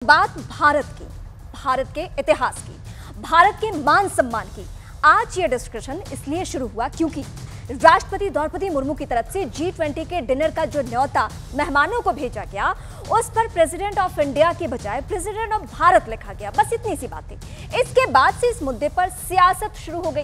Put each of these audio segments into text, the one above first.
बात भारत के इतिहास की, भारत के मान सम्मान की। आज ये डिस्कशन इसलिए शुरू हुआ क्योंकि राष्ट्रपति द्रौपदी मुर्मू की तरफ से G20 के डिनर का जो न्योता मेहमानों को भेजा गया, उस पर प्रेसिडेंट ऑफ इंडिया के बजाय प्रेसिडेंट ऑफ भारत लिखा गया। बस इतनी सी बात थी। इसके बाद से इस मुद्दे पर सियासत शुरू हो गई।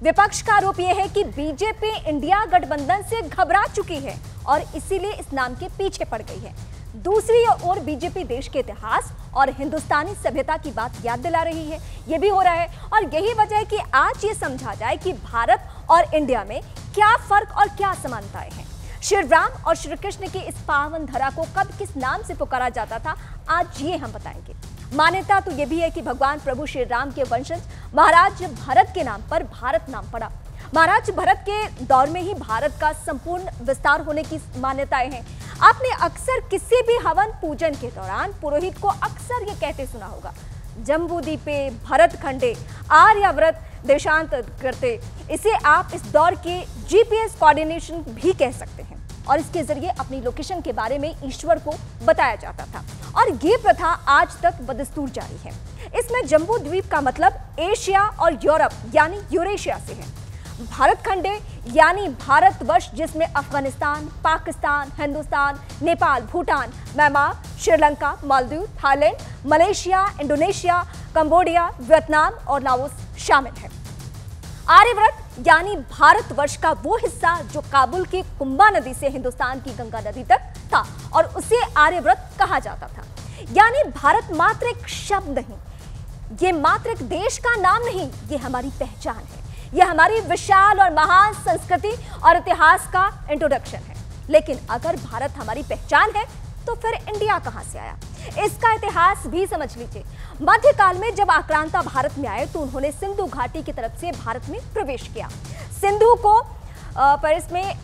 विपक्ष का आरोप यह है कि बीजेपी इंडिया गठबंधन से घबरा चुकी है और इसीलिए इस नाम के पीछे पड़ गई है। दूसरी ओर बीजेपी देश के इतिहास और हिंदुस्तानी सभ्यता की बात याद दिला रही है। यह भी हो रहा है और यही वजह है कि आज ये समझा जाए कि भारत और इंडिया में क्या फर्क और क्या समानताएं हैं। श्री राम और श्री कृष्ण की इस पावन धरा को कब किस नाम से पुकारा जाता था, आज ये हम बताएंगे। मान्यता तो यह भी है कि भगवान प्रभु श्री राम के वंशज महाराज भरत के नाम पर भारत नाम पड़ा। महाराज भरत के दौर में ही भारत का संपूर्ण विस्तार होने की मान्यताएं हैं। आपने अक्सर किसी भी हवन पूजन के दौरान पुरोहित को अक्सर ये कहते सुना होगा, जम्बूदीपे भरत खंडे आर्याव्रत देशांतर करते। इसे आप इस दौर के GPS कोऑर्डिनेशन भी कह सकते हैं और इसके जरिए अपनी लोकेशन के बारे में ईश्वर को बताया जाता था और ये प्रथा आज तक बदस्तूर जारी है। इसमें जम्बू द्वीप का मतलब एशिया और यूरोप यानी यूरेशिया से है। भारत खंडे यानी भारतवर्ष, जिसमें Afghanistan, Pakistan, Hindustan, Nepal, Bhutan, Myanmar, Sri Lanka, Maldives, Thailand, Malaysia, Indonesia, Cambodia, Vietnam और लाओस शामिल है। आर्यव्रत यानी भारतवर्ष का वो हिस्सा जो काबुल की कुंभा नदी से हिंदुस्तान की गंगा नदी तक था और उसे आर्यव्रत कहा जाता था। यानी भारत मात्र एक शब्द नहीं, ये मात्र एक देश का नाम नहीं, ये हमारी पहचान है। यह हमारी विशाल और महान संस्कृति और इतिहास का इंट्रोडक्शन है। लेकिन अगर भारत हमारी पहचान है तो फिर इंडिया कहां से आया, इसका इतिहास भी समझ लीजिए। मध्यकाल में जब आक्रांता भारत में आए तो उन्होंने सिंधु घाटी की तरफ से भारत में प्रवेश किया। सिंधु को पेरिस में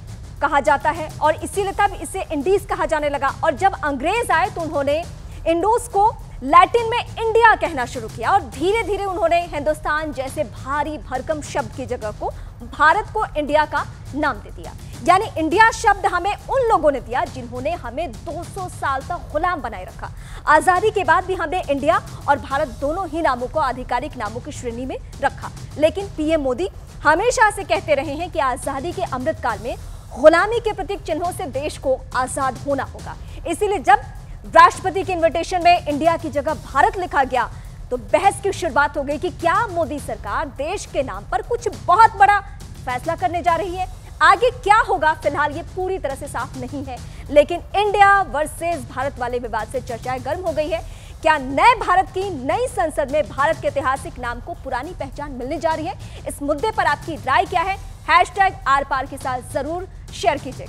कहा जाता है और इसीलिए तब इसे इंडीज कहा जाने लगा। और जब अंग्रेज आए तो उन्होंने इंडोस को लैटिन में इंडिया कहना शुरू किया और धीरे धीरे उन्होंने हिंदुस्तान जैसे भारी भरकम शब्द की जगह को भारत को इंडिया का नाम दे दिया। यानी इंडिया शब्द हमें उन लोगों ने दिया जिन्होंने हमें 200 साल तक गुलाम बनाए रखा। आजादी के बाद भी हमने इंडिया और भारत दोनों ही नामों को आधिकारिक नामों की श्रेणी में रखा। लेकिन PM मोदी हमेशा से कहते रहे हैं कि आजादी के अमृत काल में गुलामी के प्रतीक चिन्हों से देश को आजाद होना होगा। इसीलिए जब राष्ट्रपति के इन्विटेशन में इंडिया की जगह भारत लिखा गया तो बहस की शुरुआत हो गई कि क्या मोदी सरकार देश के नाम पर कुछ बहुत बड़ा फैसला करने जा रही है। आगे क्या होगा फिलहाल ये पूरी तरह से साफ नहीं है, लेकिन इंडिया वर्सेस भारत वाले विवाद से चर्चाएं गर्म हो गई है। क्या नए भारत की नई संसद में भारत के ऐतिहासिक नाम को पुरानी पहचान मिलने जा रही है? इस मुद्दे पर आपकी राय क्या है? #आर पार के साथ जरूर शेयर कीजिए।